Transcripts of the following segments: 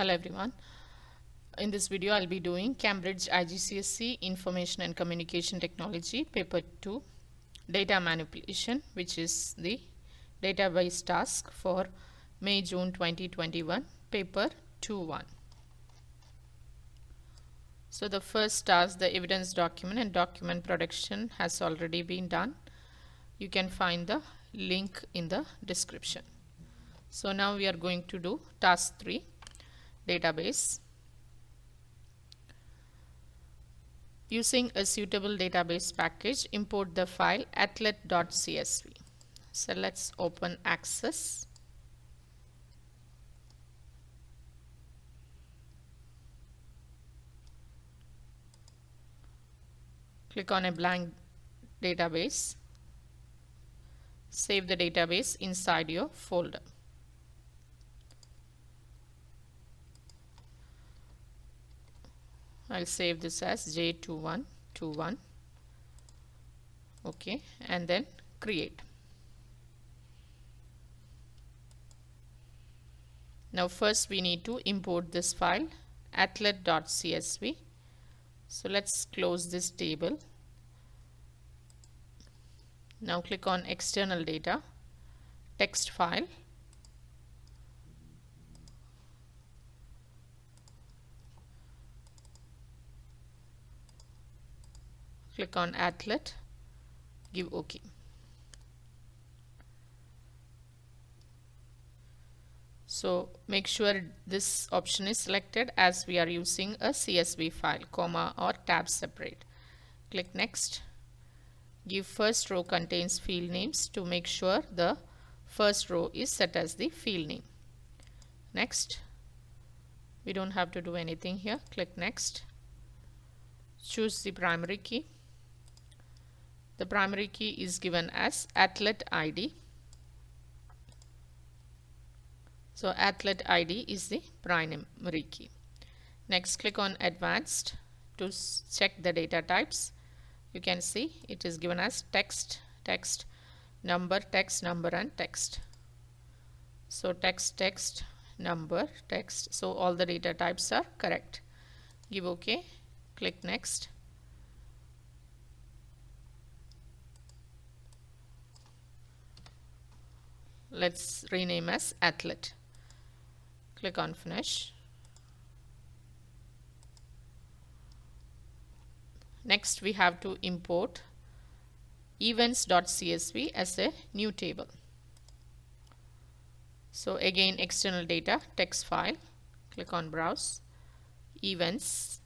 Hello everyone. In this video I'll be doing Cambridge IGCSE Information and Communication Technology Paper 2 Data Manipulation, which is the database task for May-June 2021, Paper 2-1. So the first task, the evidence document and document production, has already been done. You can find the link in the description. So now we are going to do task 3, database. Using a suitable database package, import the file athlete.csv. So let's open Access. Click on a blank database. Save the database inside your folder. I'll save this as J2121. Okay, and then create. Now first we need to import this file athlete.csv. So let's close this table. Now click on external data, text file. Click on athlete, give OK. So make sure this option is selected as we are using a CSV file, comma or tab separate. Click next. Give first row contains field names to make sure the first row is set as the field name. Next. We don't have to do anything here. Click next. Choose the primary key. The primary key is given as athlete ID. So athlete ID is the primary key. Next, click on Advanced to check the data types. You can see it is given as text, text, number, and text. So text, text, number, text. So all the data types are correct. Give OK. Click Next. Let's rename as athlete. Click on Finish. Next we have to import events.csv as a new table. So again, external data, text file. Click on Browse, Events,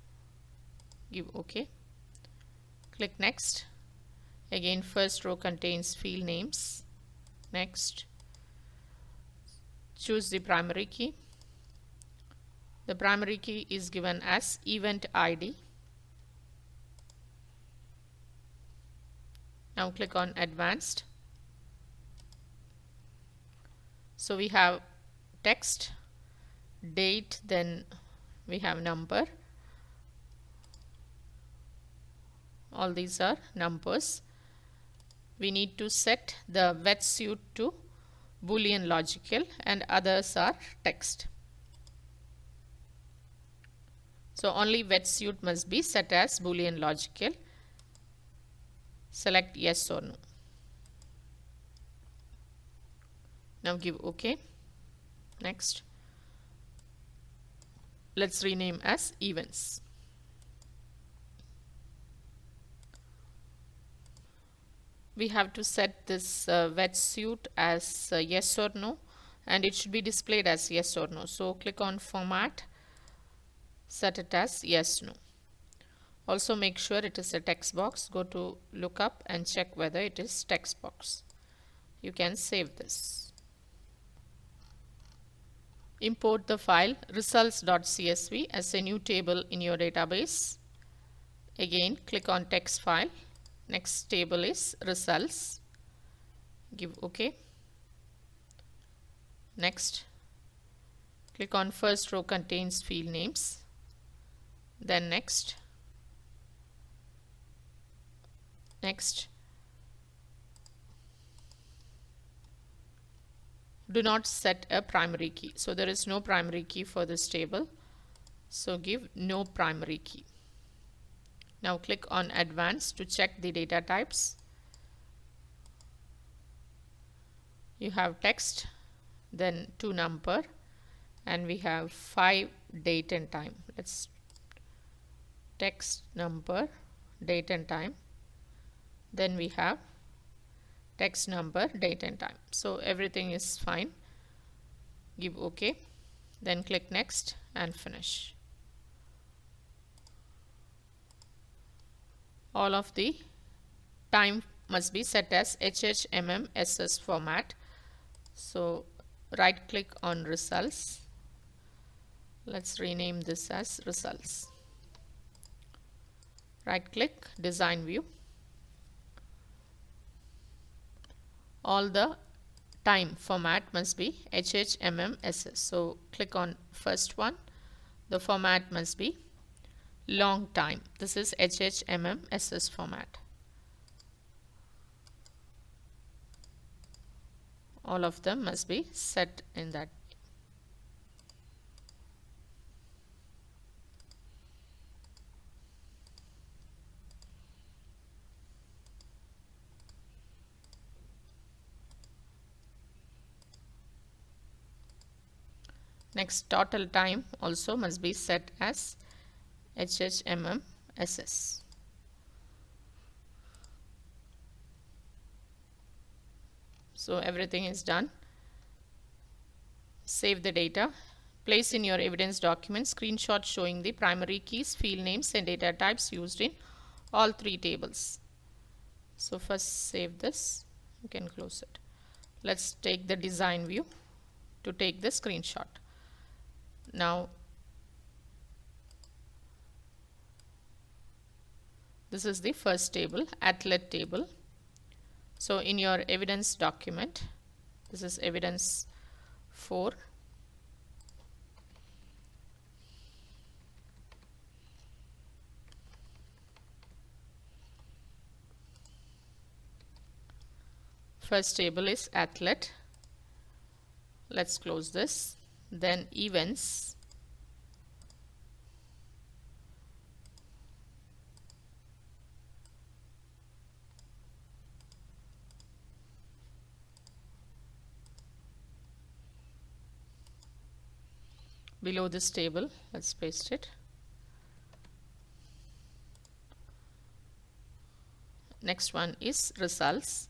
give OK. Click Next. Again, first row contains field names. Next. Choose the primary key. The primary key is given as event ID. Now click on Advanced. So we have text, date, then we have number. All these are numbers. We need to set the wetsuit to Boolean logical and others are text. So only wetsuit must be set as Boolean logical. Select yes or no. Now give OK. Next. Let's rename as events. We have to set this wetsuit as yes or no, and it should be displayed as yes or no. So click on Format, set it as yes, no. Also make sure it is a text box. Go to Lookup and check whether it is text box. You can save this. Import the file results.csv as a new table in your database. Again, click on text file. Next table is results. Give OK. Next, click on first row contains field names. Then next. do not set a primary key. So there is no primary key for this table. So give no primary key. Now click on Advanced to check the data types. You have text, then to number, and we have 5 date and time. Let's text, number, date and time. Then we have text, number, date and time. So everything is fine. Give OK. Then click Next and finish. All of the time must be set as HHMMSS format. So right click on results. Let's rename this as results. Right click, design view. All the time format must be HHMMSS. So click on first one. The format must be long time. This is HHMMSS format. All of them must be set in that. Next, total time also must be set as HHMMSS. So everything is done. Save the data. Place in your evidence document screenshot showing the primary keys, field names and data types used in all 3 tables. So first save this. You can close it. Let's take the design view to take the screenshot. Now this is the first table, athlete table. So in your evidence document, this is evidence 4. First table is athlete. Let's close this. Then events. Below this table, let's paste it. Next one is results.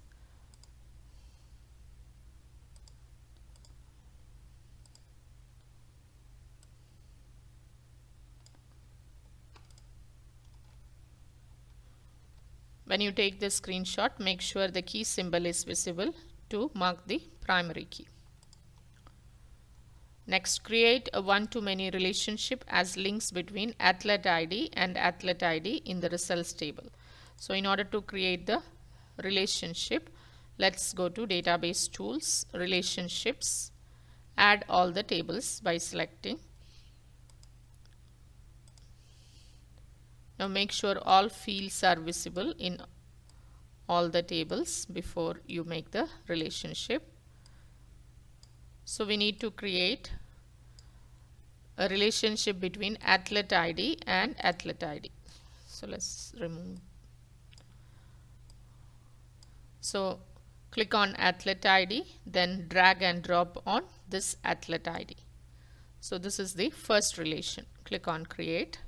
When you take the screenshot, make sure the key symbol is visible to mark the primary key. Next, create a one-to-many relationship as links between athlete ID and athlete ID in the results table. So in order to create the relationship, let's go to database tools, relationships, add all the tables by selecting. Now make sure all fields are visible in all the tables before you make the relationship. So we need to create a relationship between athlete ID and athlete ID. So let's remove. So click on athlete ID, then drag and drop on this athlete ID. So this is the first relation. Click on create.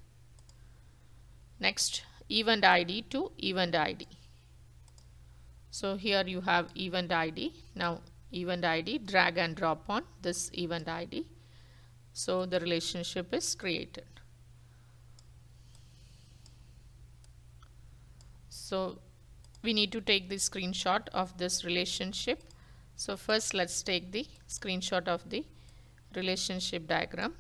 Next, event ID to event ID. So here you have event ID. Now event ID, drag and drop on this event ID. So the relationship is created. So we need to take the screenshot of this relationship. So first let's take the screenshot of the relationship diagram.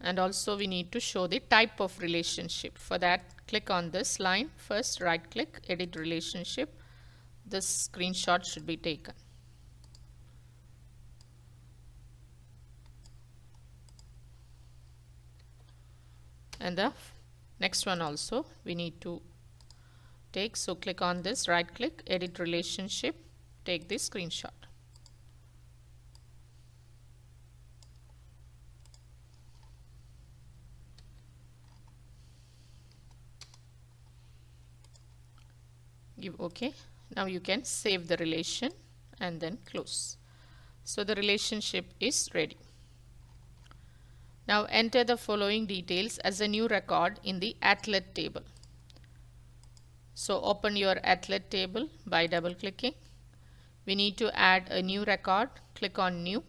And also we need to show the type of relationship. For that, click on this line. First right click, edit relationship. This screenshot should be taken. and the next one also we need to take. So click on this, right click, edit relationship, take this screenshot. Give OK. Now you can save the relation and then close. So the relationship is ready. Now enter the following details as a new record in the athlete table. So open your athlete table by double clicking. We need to add a new record. Click on new.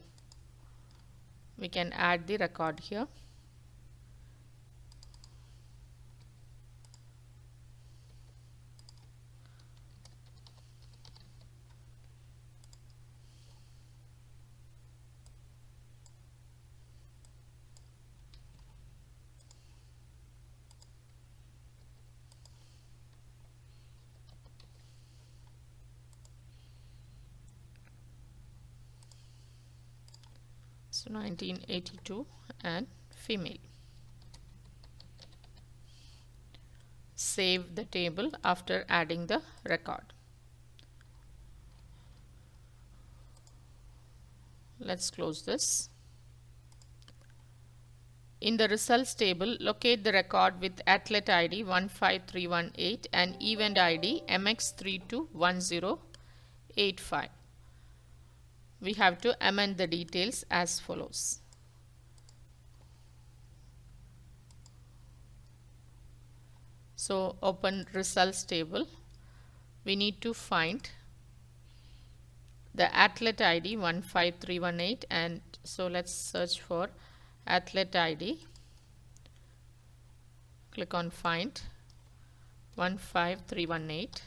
We can add the record here. So 1982 and female. Save the table after adding the record. Let's close this. In the results table, locate the record with athlete ID 15318 and event ID MX321085. We have to amend the details as follows. So open results table. We need to find the athlete ID 15318, and so let's search for athlete ID. Click on find 15318.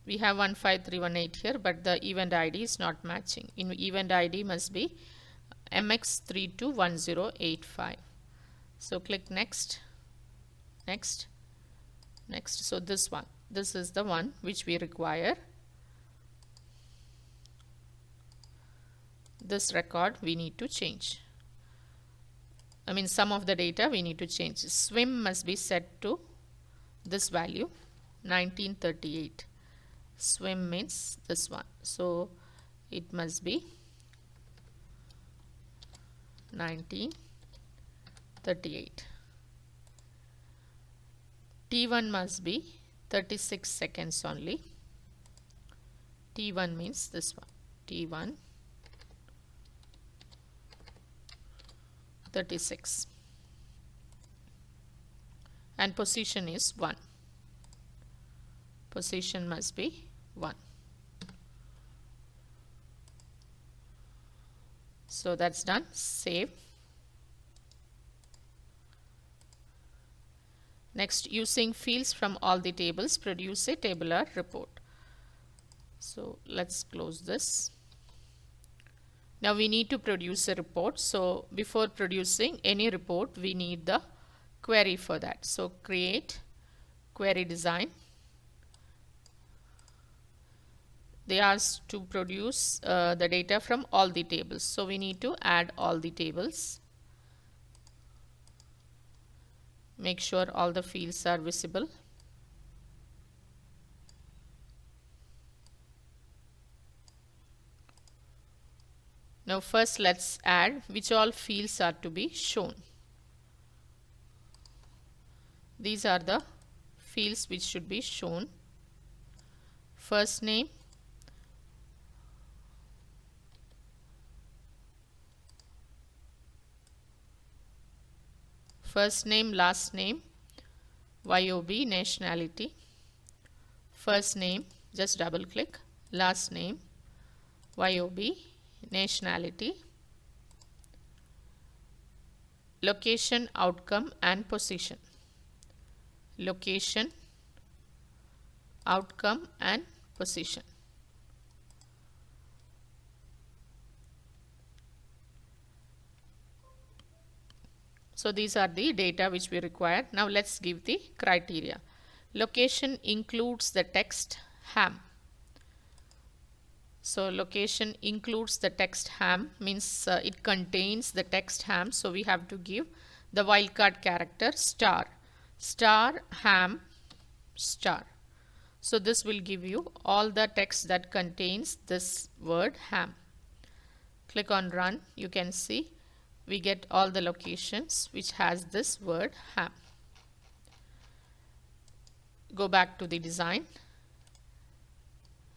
We have 15318 here, but the event ID is not matching. In event ID must be MX321085. So click next, next, next. So this one, this is the one which we require. This record we need to change. I mean, some of the data we need to change. Swim must be set to this value 1938. Swim means this one, so it must be 1938. T1 must be 36 seconds only. T1 means this one, T1 36, and position is 1. Position must be 1. So that's done. Save. Next, using fields from all the tables, produce a tabular report. So let's close this. Now we need to produce a report. So before producing any report, we need the query for that. So create query design. They ask to produce the data from all the tables. So we need to add all the tables. Make sure all the fields are visible. Now first let's add which all fields are to be shown. These are the fields which should be shown. First name, first name, last name, YOB, nationality. First name, just double click, last name, YOB, nationality, location, outcome and position. Location, outcome and position. So these are the data which we require. Now let's give the criteria. Location includes the text ham. So location includes the text ham, means it contains the text ham. So we have to give the wildcard character star, star ham star. So this will give you all the text that contains this word ham. Click on run. You can see we get all the locations which has this word ham. Go back to the design.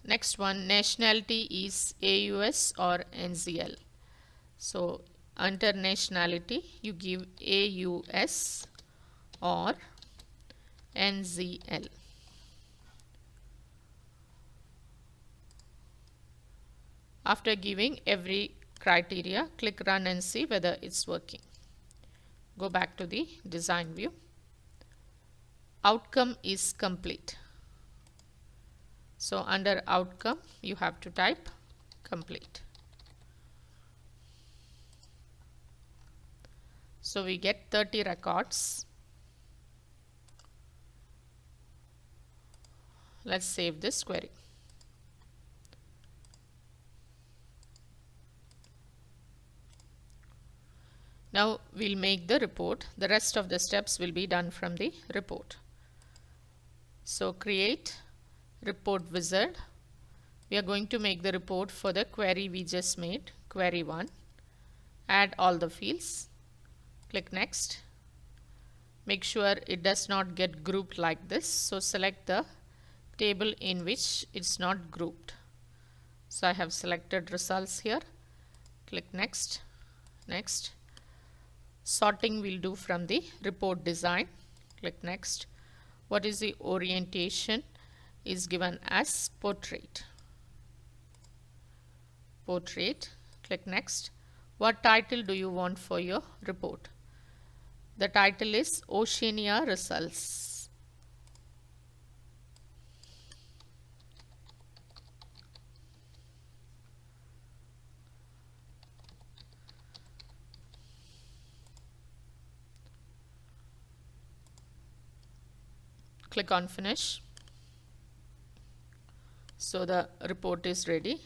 Next one, nationality is AUS or NZL. So under nationality you give AUS or NZL. After giving every criteria, click run and see whether it's working. Go back to the design view. Outcome is complete. So under outcome you have to type complete. So we get 30 records. Let's save this query. Now we'll make the report. The rest of the steps will be done from the report. So create report wizard. We are going to make the report for the query we just made, query 1. Add all the fields. Click next. Make sure it does not get grouped like this. So select the table in which it's not grouped. So I have selected results here. Click next. Next. Sorting we'll do from the report design. Click next. What is the orientation? Is given as portrait. Portrait. Click next. What title do you want for your report? The title is Oceania Results. Click on finish. So the report is ready.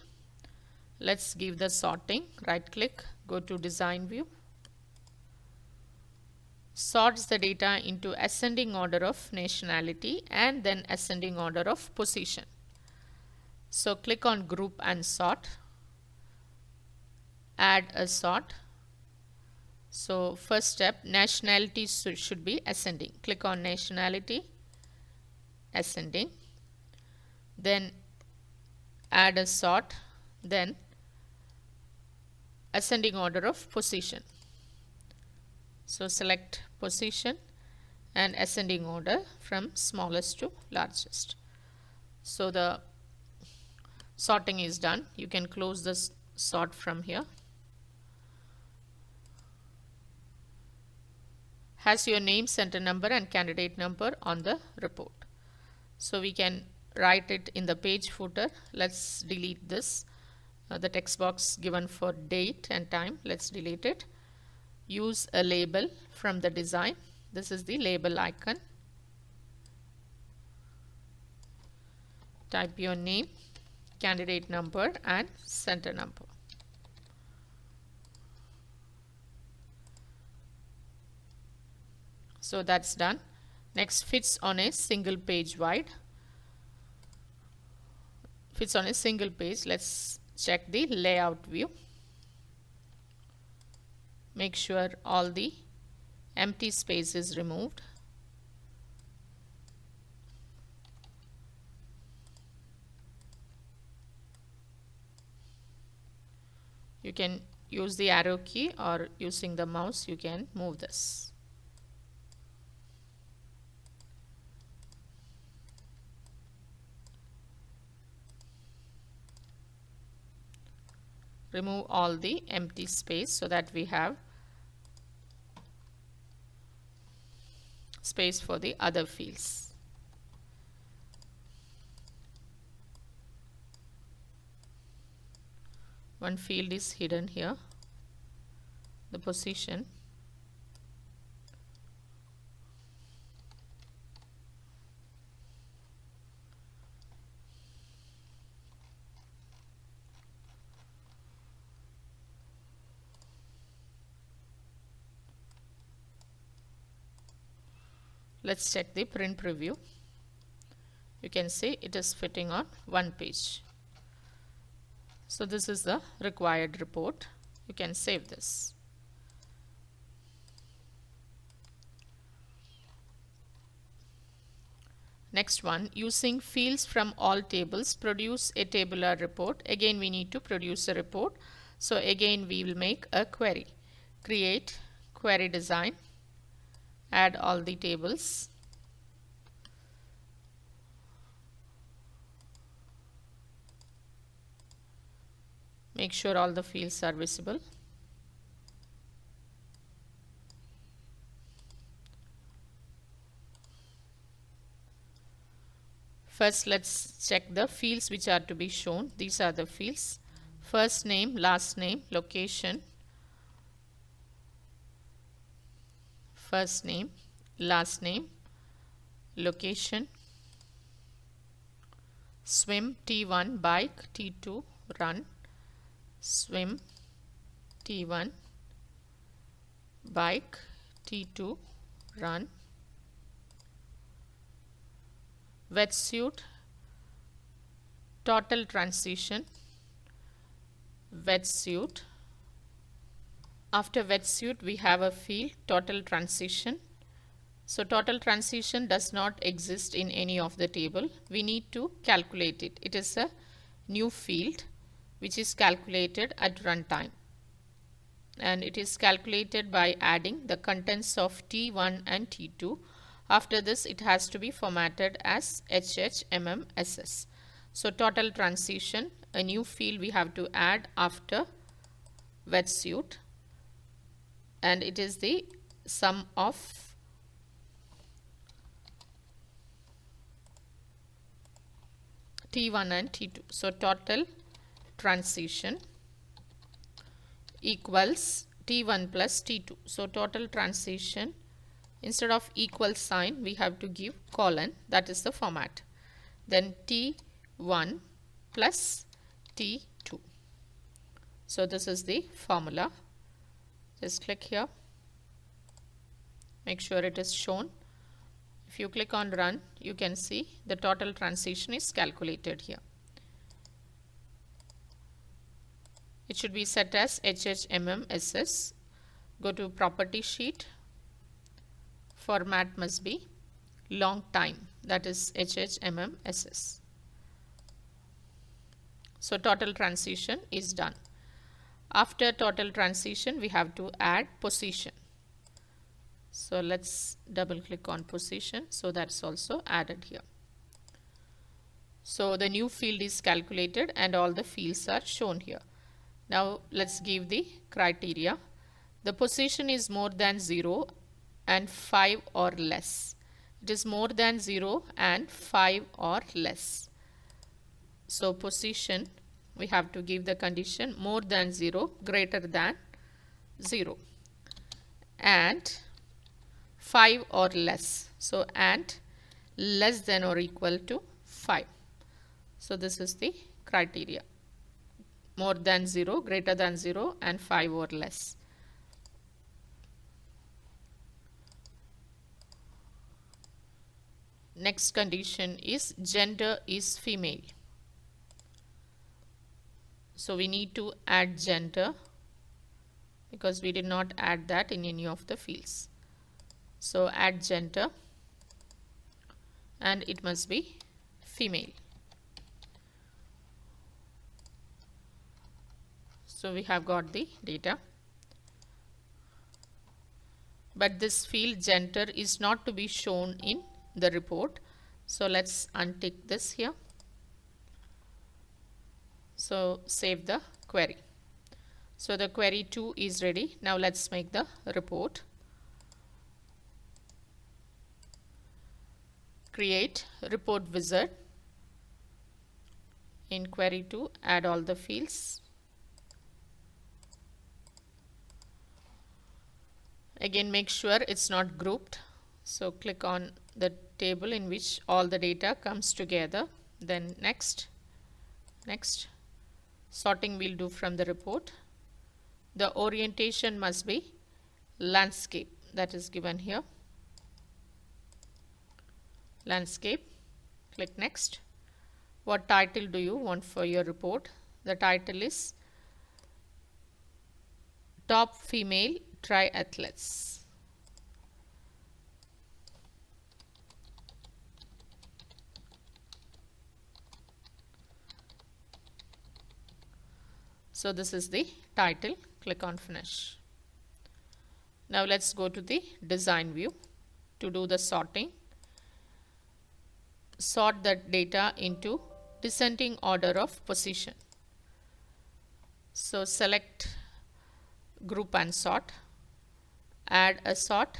Let's give the sorting. Right click, go to design view. Sorts the data into ascending order of nationality and then ascending order of position. So click on group and sort. Add a sort. So first step, nationality should be ascending. Click on nationality, ascending. Then add a sort, then ascending order of position. So select position and ascending order from smallest to largest. So the sorting is done. You can close this sort from here. Has your name, center number and candidate number on the report. So we can write it in the page footer. Let's delete this. The text box given for date and time. Let's delete it. Use a label from the design. This is the label icon. Type your name, candidate number and center number. So that's done. Next, fits on a single page wide. Fits on a single page. Let's check the layout view. Make sure all the empty space is removed. You can use the arrow key or using the mouse you can move this. Remove all the empty space so that we have space for the other fields. One field is hidden here, the position. Let's check the print preview. You can see it is fitting on one page. So this is the required report. You can save this. Next one, using fields from all tables, produce a tabular report. Again, we need to produce a report. So again, we will make a query. Create query design, add all the tables. Make sure all the fields are visible. First, let's check the fields which are to be shown. These are the fields: first name, last name, location, first name, last name, location, swim, T1, bike, T2, run, swim, T1, bike, T2, run, wetsuit, total transition, wetsuit. After wetsuit, we have a field total transition. So total transition does not exist in any of the table. We need to calculate it. It is a new field which is calculated at runtime. And it is calculated by adding the contents of T1 and T2. After this, it has to be formatted as HHMMSS. So total transition, a new field we have to add after wetsuit, and it is the sum of T1 and T2. So total transition equals T1 plus T2. So total transition, instead of equal sign, we have to give colon. That is the format. Then T1 plus T2. So this is the formula. Just click here. Make sure it is shown. If you click on run, you can see the total transition is calculated here. It should be set as HHMMSS. Go to property sheet. Format must be long time, that is HHMMSS. So total transition is done. After total transition, we have to add position. So let's double click on position. So that's also added here. So the new field is calculated and all the fields are shown here. Now let's give the criteria. The position is more than 0 and 5 or less. It is more than 0 and 5 or less. So position, we have to give the condition more than 0, greater than 0, and 5 or less. So and less than or equal to 5. So this is the criteria: more than 0, greater than 0, and 5 or less. Next condition is gender is female. So we need to add gender because we did not add that in any of the fields. So add gender and it must be female. So we have got the data. But this field gender is not to be shown in the report. So let's untick this here. So save the query. So the query 2 is ready. Now let's make the report. Create report wizard. In query 2, add all the fields. Again, make sure it's not grouped. So click on the table in which all the data comes together. Then next. Sorting we'll do from the report. The orientation must be landscape, that is given here. landscape. Click next. What title do you want for your report? The title is Top Female Triathletes. So this is the title. Click on finish. Now let's go to the design view. To do the sorting, sort the data into descending order of position. So select group and sort. Add a sort.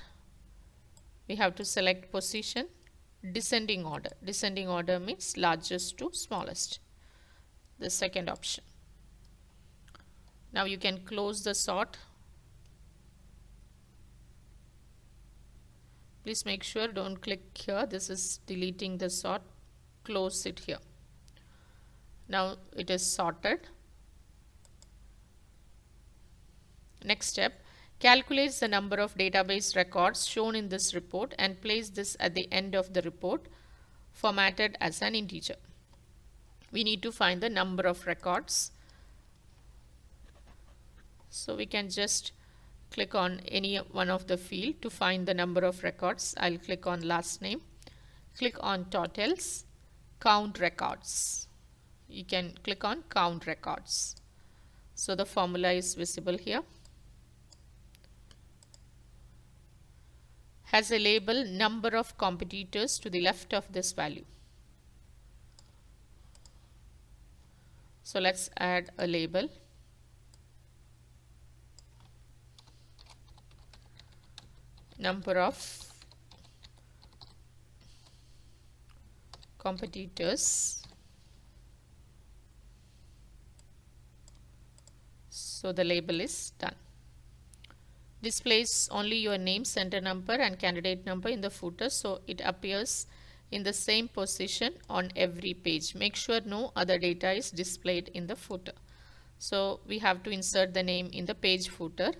We have to select position, descending order. Descending order means largest to smallest. The second option. Now you can close the sort. Please make sure don't click here. This is deleting the sort. Close it here. Now it is sorted. Next step, calculates the number of database records shown in this report and place this at the end of the report, formatted as an integer. We need to find the number of records. So we can just click on any one of the field to find the number of records. I'll click on last name. Click on totals, count records. You can click on count records. So the formula is visible here. Has a label number of competitors to the left of this value. So let's add a label. Number of competitors. So the label is done. Displays only your name, center number and candidate number in the footer, so it appears in the same position on every page. Make sure no other data is displayed in the footer. So we have to insert the name in the page footer.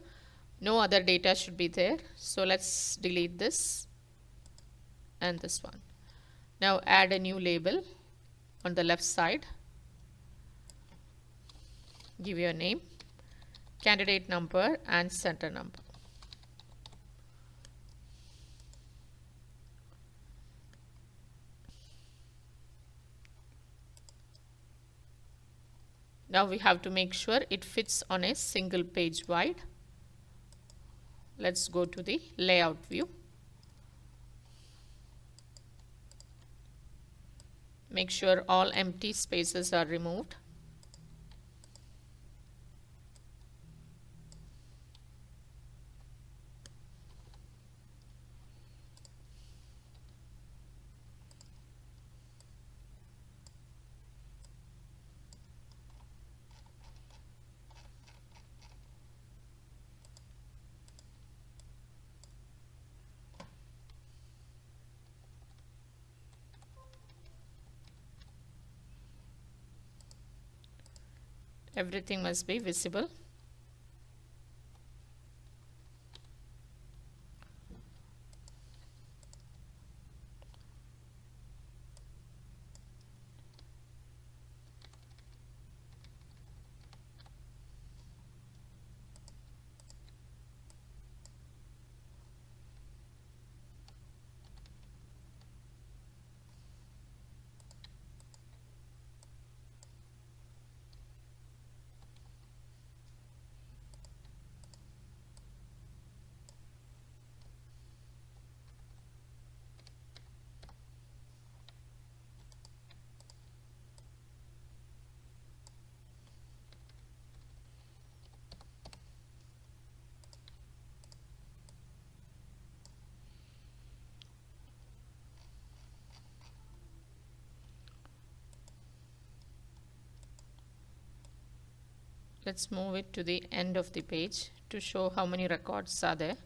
No other data should be there. So let's delete this and this one. Now add a new label on the left side. Give your name, candidate number and center number. Now we have to make sure it fits on a single page wide. Let's go to the layout view. Make sure all empty spaces are removed. Everything must be visible. Let's move it to the end of the page to show how many records are there,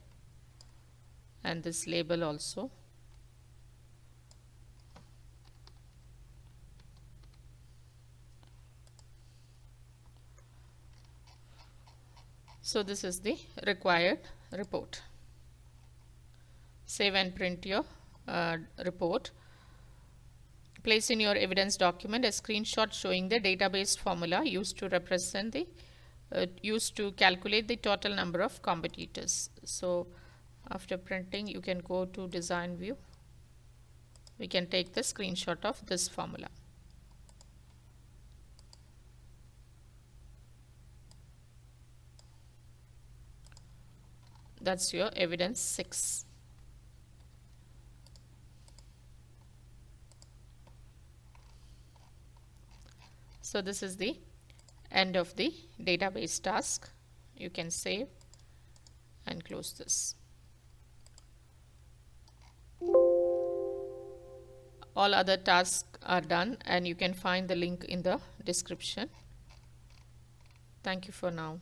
and this label also. So this is the required report. Save and print your report. Place in your evidence document a screenshot showing the database formula used to represent the used to calculate the total number of competitors. So after printing, you can go to design view. We can take the screenshot of this formula. That's your evidence 6. So this is the end of the database task. You can save and close this. All other tasks are done, and you can find the link in the description. Thank you for now.